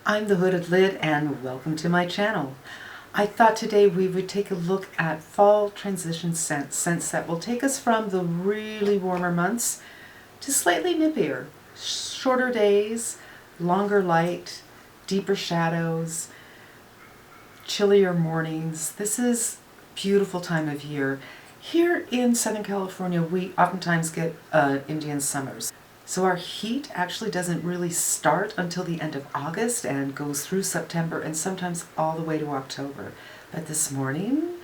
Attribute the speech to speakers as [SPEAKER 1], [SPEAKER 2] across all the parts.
[SPEAKER 1] I'm the Hooded Lid and welcome to my channel. I thought today we would take a look at fall transition scents that will take us from the really warmer months to slightly nippier, shorter days, longer light, deeper shadows, chillier mornings. This is a beautiful time of year. Here in Southern California, we oftentimes get Indian summers. So our heat actually doesn't really start until the end of August and goes through September and sometimes all the way to October. But this morning,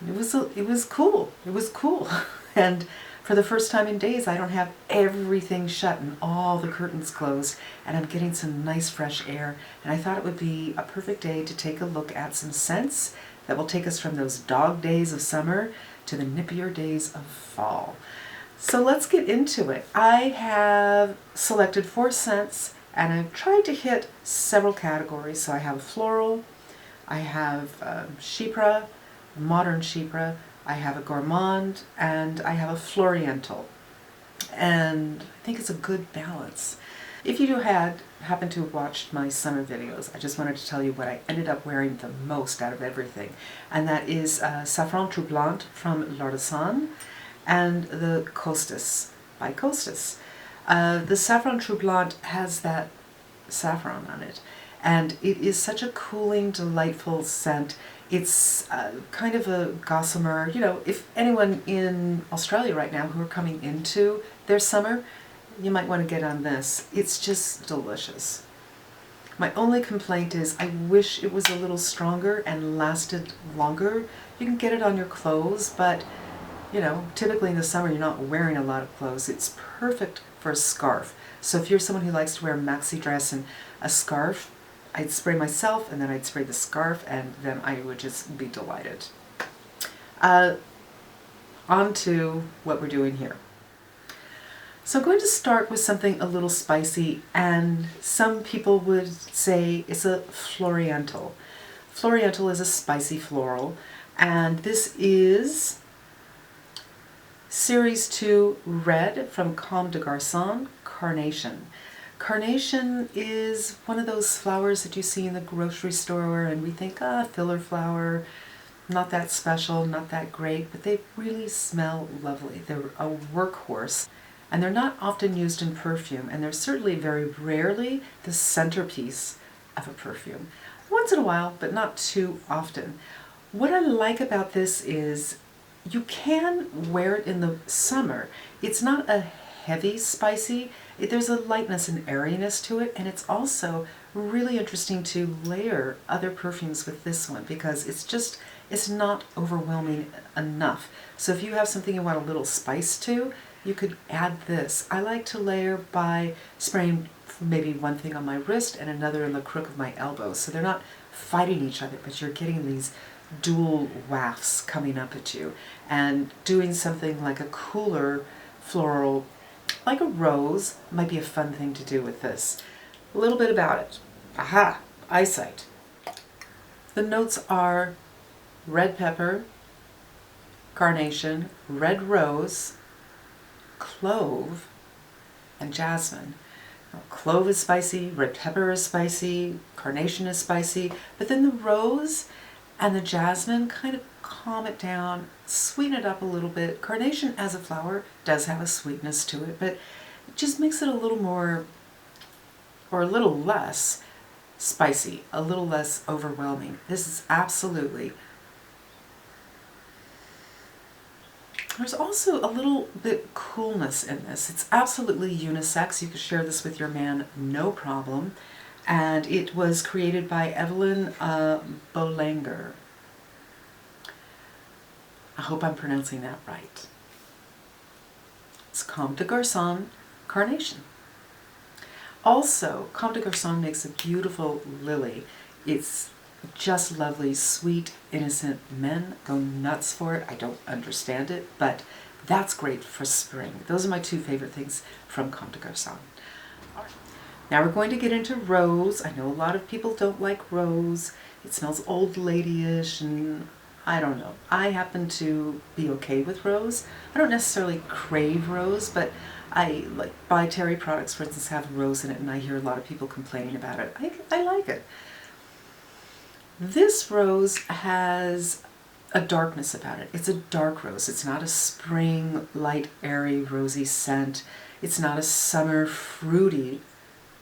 [SPEAKER 1] it was cool. It was cool. And for the first time in days, I don't have everything shut and all the curtains closed, and I'm getting some nice fresh air. And I thought it would be a perfect day to take a look at some scents that will take us from those dog days of summer to the nippier days of fall. So let's get into it. I have selected 4 scents and I've tried to hit several categories. So I have floral, I have chypres, modern chypres, I have a gourmand, and I have a floriental. And I think it's a good balance. If you happen to have watched my summer videos, I just wanted to tell you what I ended up wearing the most out of everything. And that is Saffron Troublant from L'Artisan and the Costas by Costas. The Saffron Troublant has that saffron on it, and it is such a cooling, delightful scent. It's kind of a gossamer. You know, if anyone in Australia right now who are coming into their summer, you might want to get on this. It's just delicious. My only complaint is I wish it was a little stronger and lasted longer. You can get it on your clothes, but you know, typically in the summer you're not wearing a lot of clothes. It's perfect for a scarf. So if you're someone who likes to wear a maxi dress and a scarf, I'd spray myself and then I'd spray the scarf and then I would just be delighted. On to what we're doing here. So I'm going to start with something a little spicy, and some people would say it's a floriental. Floriental is a spicy floral, and this is Series 2 Red from Comme des Garçons, Carnation. Carnation is one of those flowers that you see in the grocery store and we think, filler flower, not that special, not that great, but they really smell lovely. They're a workhorse, and they're not often used in perfume, and they're certainly very rarely the centerpiece of a perfume. Once in a while, but not too often. What I like about this is you can wear it in the summer. It's not a heavy spicy. There's a lightness and airiness to it, and it's also really interesting to layer other perfumes with this one because it's not overwhelming enough. So if you have something you want a little spice to, you could add this. I like to layer by spraying maybe one thing on my wrist and another in the crook of my elbow. So they're not fighting each other, but you're getting these dual wafts coming up at you, and doing something like a cooler floral like a rose might be a fun thing to do with this. A little bit about it. Aha! Eyesight. The notes are red pepper, carnation, red rose, clove, and jasmine. Now, clove is spicy, red pepper is spicy, carnation is spicy, but then the rose and the jasmine kind of calm it down, sweeten it up a little bit. Carnation as a flower does have a sweetness to it, but it just makes it a little more, or a little less spicy, a little less overwhelming. This is absolutely. There's also a little bit coolness in this. It's absolutely unisex. You could share this with your man, no problem. And it was created by Evelyn Boulanger. I hope I'm pronouncing that right. It's Comme des Garçons, Carnation. Also, Comme des Garçons makes a beautiful lily. It's just lovely, sweet, innocent. Men go nuts for it. I don't understand it, but that's great for spring. Those are my 2 favorite things from Comme des Garçons. Now we're going to get into rose. I know a lot of people don't like rose. It smells old lady-ish, and I don't know. I happen to be okay with rose. I don't necessarily crave rose, but I like By Terry products, for instance, have rose in it, and I hear a lot of people complaining about it. I like it. This rose has a darkness about it. It's a dark rose. It's not a spring, light, airy, rosy scent. It's not a summer, fruity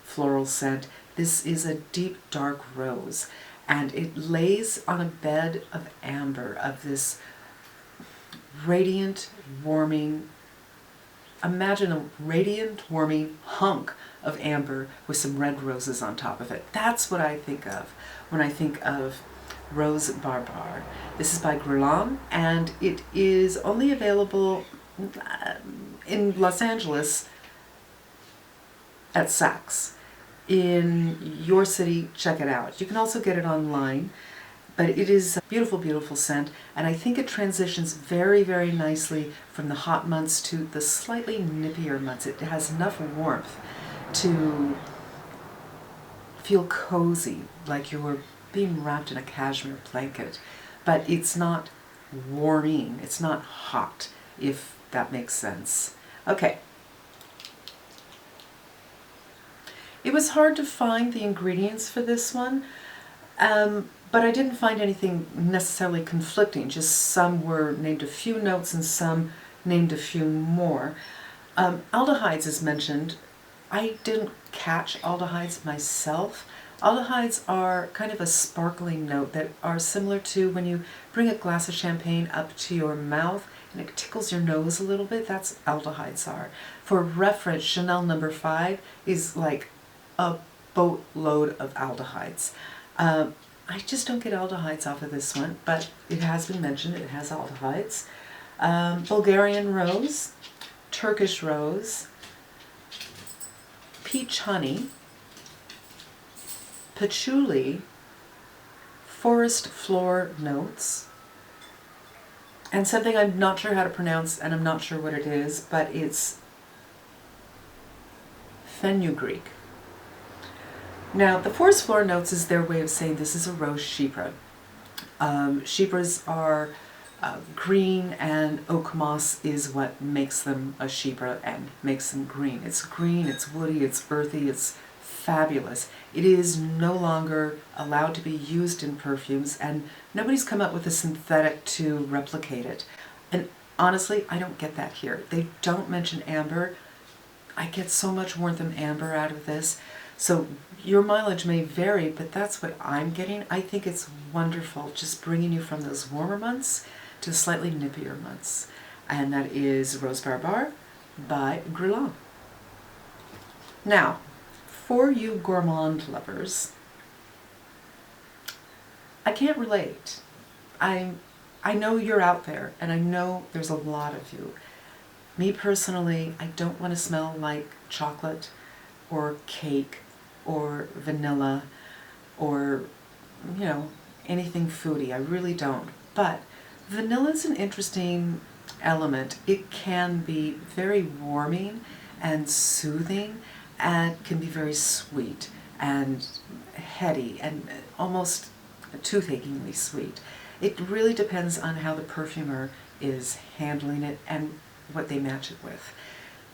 [SPEAKER 1] floral scent. This is a deep, dark rose, and it lays on a bed of amber, of this radiant, warming, imagine a radiant, warming hunk of amber with some red roses on top of it. That's what I think of when I think of Rose Barbar. This is by Guerlain, and it is only available in Los Angeles at Saks. In your city, check it out. You can also get it online, but it is a beautiful, beautiful scent, and I think it transitions very, very nicely from the hot months to the slightly nippier months. It has enough warmth to feel cozy, like you're being wrapped in a cashmere blanket, but it's not warming, it's not hot, if that makes sense. Okay. It was hard to find the ingredients for this one, but I didn't find anything necessarily conflicting. Just some were named a few notes and some named a few more. Aldehydes is mentioned. I didn't catch aldehydes myself. Aldehydes are kind of a sparkling note that are similar to when you bring a glass of champagne up to your mouth and it tickles your nose a little bit. That's aldehydes are. For reference, Chanel No. 5 is like a boatload of aldehydes. I just don't get aldehydes off of this one, but it has been mentioned. It has aldehydes. Bulgarian rose, Turkish rose, peach honey, patchouli, forest floor notes, and something I'm not sure how to pronounce, and I'm not sure what it is, but it's fenugreek. Now, the forest floor notes is their way of saying this is a rose chypre. Chypres are green, and oak moss is what makes them a chypre and makes them green. It's green, it's woody, it's earthy, it's fabulous. It is no longer allowed to be used in perfumes, and nobody's come up with a synthetic to replicate it. And honestly, I don't get that here. They don't mention amber. I get so much warmth and amber out of this. So your mileage may vary, but that's what I'm getting. I think it's wonderful, just bringing you from those warmer months to slightly nippier months. And that is Rose Barbar by Guerlain. Now, for you gourmand lovers, I can't relate. I know you're out there, and I know there's a lot of you. Me personally, I don't want to smell like chocolate or cake or vanilla or, you know, anything foodie. I really don't. But vanilla is an interesting element. It can be very warming and soothing, and can be very sweet and heady and almost toothacheingly sweet. It really depends on how the perfumer is handling it and what they match it with.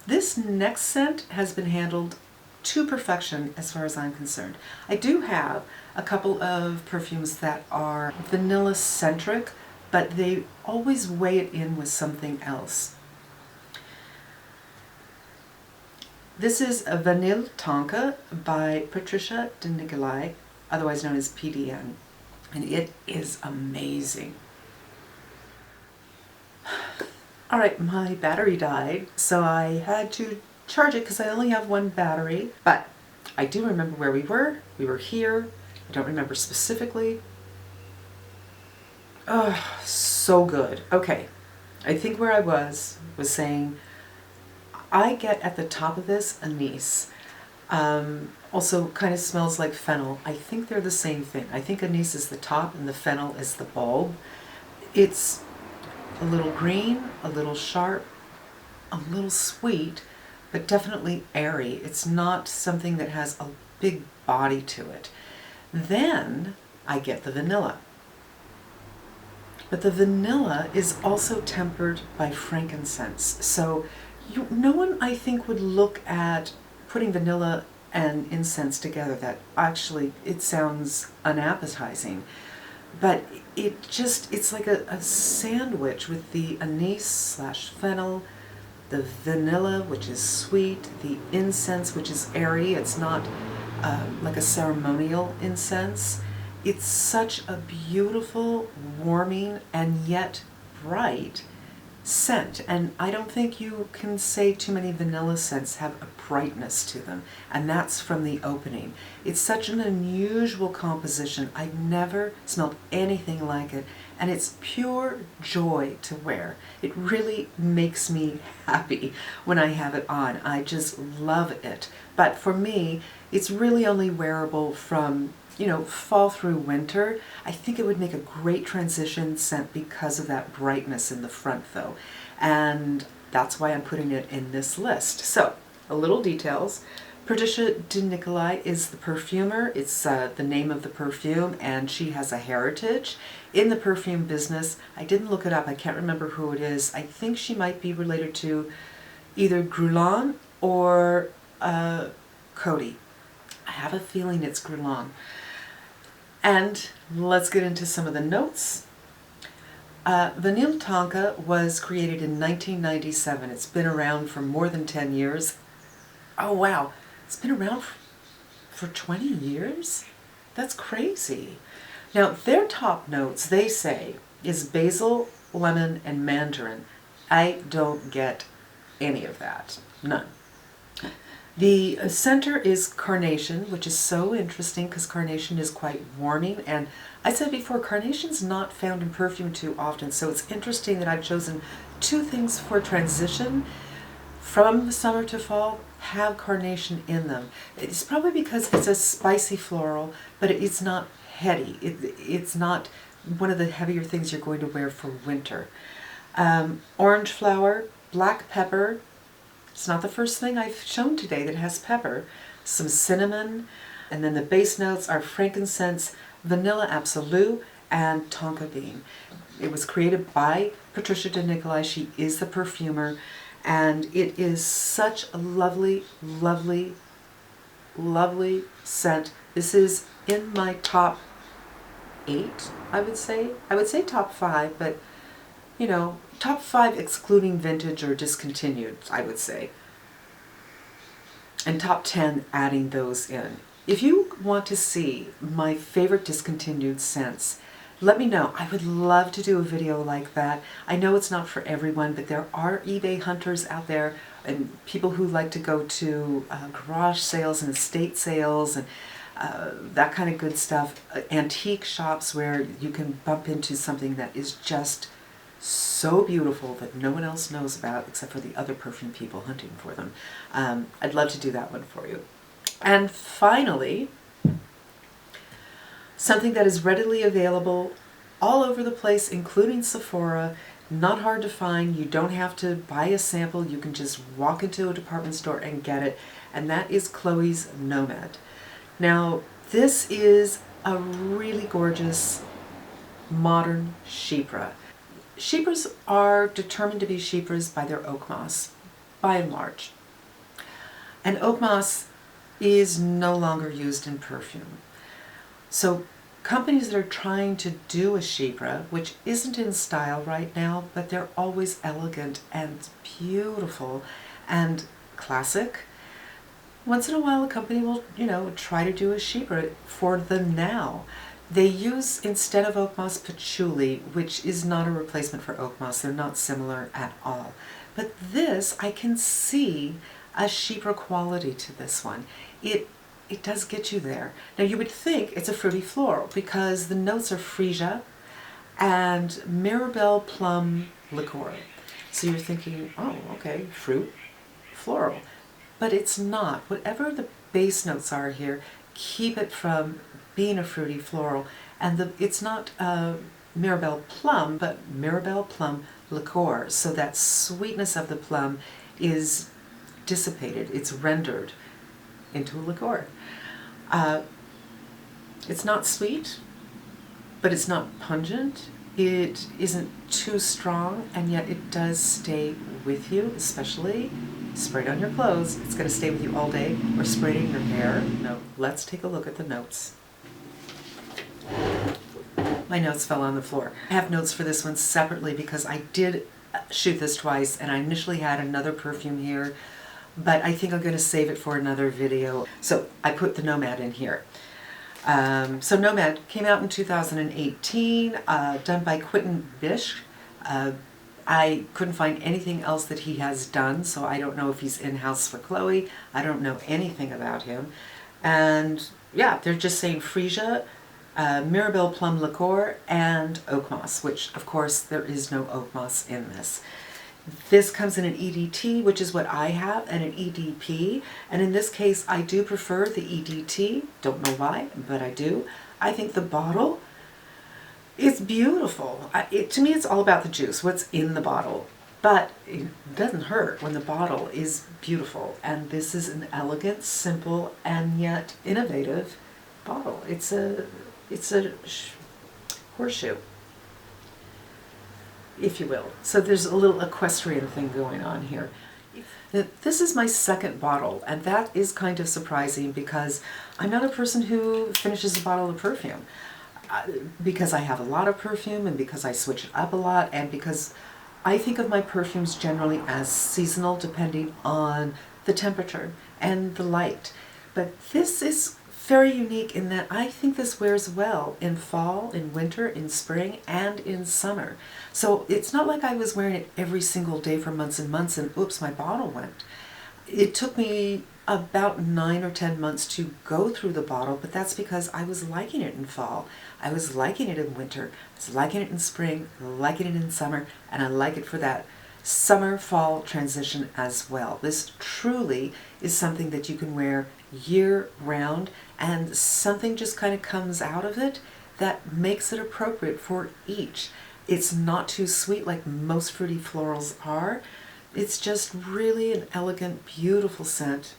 [SPEAKER 1] This next scent has been handled to perfection as far as I'm concerned. I do have a couple of perfumes that are vanilla-centric, but they always weigh it in with something else. This is a Vanille Tonka by Patricia de Nicolai, otherwise known as PDN, and it is amazing. All right, my battery died, so I had to charge it because I only have one battery, but I do remember where we were. We were here. I don't remember specifically. Oh, so good. Okay, I think where I was saying, I get at the top of this anise. Also kind of smells like fennel. I think they're the same thing. I think anise is the top and the fennel is the bulb. It's a little green, a little sharp, a little sweet, but definitely airy. It's not something that has a big body to it. Then I get the vanilla. But the vanilla is also tempered by frankincense. So No one, I think, would look at putting vanilla and incense together. That actually, it sounds unappetizing. But it's like a sandwich with the anise slash fennel, the vanilla, which is sweet, the incense, which is airy. It's not like a ceremonial incense. It's such a beautiful, warming, and yet bright scent. And I don't think you can say too many vanilla scents have a brightness to them. And that's from the opening. It's such an unusual composition. I've never smelled anything like it. And it's pure joy to wear. It really makes me happy when I have it on. I just love it. But for me, it's really only wearable from fall through winter. I think it would make a great transition scent because of that brightness in the front though. And that's why I'm putting it in this list. So, a little details. Patricia de Nicolai is the perfumer. It's the name of the perfume, and she has a heritage in the perfume business. I didn't look it up. I can't remember who it is. I think she might be related to either Guerlain or Coty. I have a feeling it's Guerlain. And let's get into some of the notes. Vanille Tonka was created in 1997. It's been around for more than 10 years. Oh wow, it's been around for 20 years? That's crazy. Now their top notes, they say, is basil, lemon, and mandarin. I don't get any of that, none. The center is carnation, which is so interesting because carnation is quite warming. And I said before, carnation's not found in perfume too often. So it's interesting that I've chosen two things for transition from the summer to fall have carnation in them. It's probably because it's a spicy floral, but it's not heady. It's not one of the heavier things you're going to wear for winter. Orange flower, black pepper. It's not the first thing I've shown today that has pepper. Some cinnamon, and then the base notes are frankincense, vanilla absolute, and tonka bean. It was created by Patricia de Nicolai. She is the perfumer, and it is such a lovely, lovely, lovely scent. This is in my top 8, I would say. I would say top 5, but top 5 excluding vintage or discontinued, I would say. And top 10 adding those in. If you want to see my favorite discontinued scents, let me know. I would love to do a video like that. I know it's not for everyone, but there are eBay hunters out there and people who like to go to garage sales and estate sales and that kind of good stuff. Antique shops where you can bump into something that is just so beautiful that no one else knows about except for the other perfume people hunting for them. I'd love to do that one for you. And finally, something that is readily available all over the place, including Sephora, not hard to find. You don't have to buy a sample. You can just walk into a department store and get it. And that is Chloe's Nomad. Now, this is a really gorgeous modern chypre. Chypres are determined to be chypres by their oak moss, by and large. And oak moss is no longer used in perfume. So companies that are trying to do a chypre, which isn't in style right now, but they're always elegant and beautiful and classic. Once in a while a company will, try to do a chypre for the now. They use, instead of oak moss, patchouli, which is not a replacement for oak moss. They're not similar at all. But this, I can see a chypre quality to this one. It does get you there. Now you would think it's a fruity floral because the notes are freesia and Mirabelle plum liqueur. So you're thinking, oh, okay, fruit, floral. But it's not. Whatever the base notes are here, keep it from being a fruity floral. And it's not Mirabelle plum, but Mirabelle plum liqueur. So that sweetness of the plum is dissipated. It's rendered into a liqueur. It's not sweet, but it's not pungent. It isn't too strong, and yet it does stay with you, especially sprayed on your clothes. It's going to stay with you all day, or sprayed in your hair. No, let's take a look at the notes. My notes fell on the floor. I have notes for this one separately because I did shoot this twice, and I initially had another perfume here, but I think I'm going to save it for another video. So I put the Nomad in here. So Nomad came out in 2018, done by Quentin Bisch. I couldn't find anything else that he has done, so I don't know if he's in-house for Chloe. I don't know anything about him. And yeah, they're just saying freesia, Mirabelle plum liqueur, and oak moss, which of course there is no oak moss in this. This comes in an EDT, which is what I have, and an EDP. And in this case, I do prefer the EDT. Don't know why, but I do. I think the bottle is beautiful. To me, it's all about the juice, what's in the bottle. But it doesn't hurt when the bottle is beautiful. And this is an elegant, simple, and yet innovative bottle. It's a horseshoe, if you will. So there's a little equestrian thing going on here. This is my second bottle, and that is kind of surprising because I'm not a person who finishes a bottle of perfume. Because I have a lot of perfume, and because I switch it up a lot, and because I think of my perfumes generally as seasonal depending on the temperature and the light. But this is very unique in that I think this wears well in fall, in winter, in spring, and in summer. So it's not like I was wearing it every single day for months and months and oops, my bottle went. It took me about 9 or 10 months to go through the bottle, but that's because I was liking it in fall. I was liking it in winter. I was liking it in spring, liking it in summer, and I like it for that summer-fall transition as well. This truly is something that you can wear year-round, and something just kind of comes out of it that makes it appropriate for each. It's not too sweet like most fruity florals are. It's just really an elegant, beautiful scent.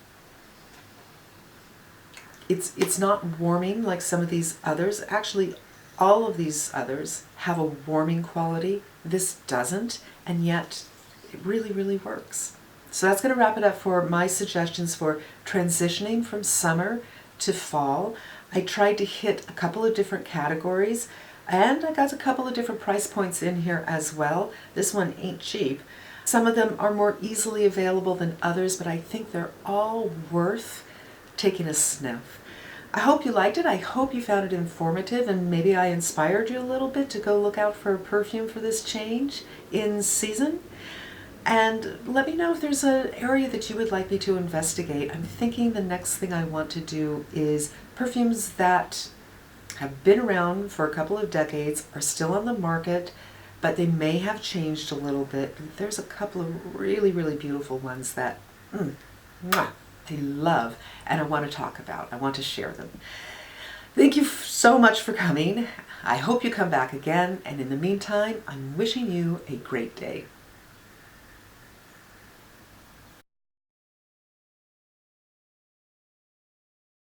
[SPEAKER 1] It's not warming like some of these others. Actually, all of these others have a warming quality. This doesn't, and yet it really, really works. So that's going to wrap it up for my suggestions for transitioning from summer to fall. I tried to hit a couple of different categories, and I got a couple of different price points in here as well. This one ain't cheap. Some of them are more easily available than others, but I think they're all worth taking a sniff. I hope you liked it. I hope you found it informative, and maybe I inspired you a little bit to go look out for a perfume for this change in season. And let me know if there's an area that you would like me to investigate. I'm thinking the next thing I want to do is perfumes that have been around for a couple of decades, are still on the market, but they may have changed a little bit. There's a couple of really, really beautiful ones that I love and I want to talk about. I want to share them. Thank you so much for coming. I hope you come back again, and in the meantime, I'm wishing you a great day.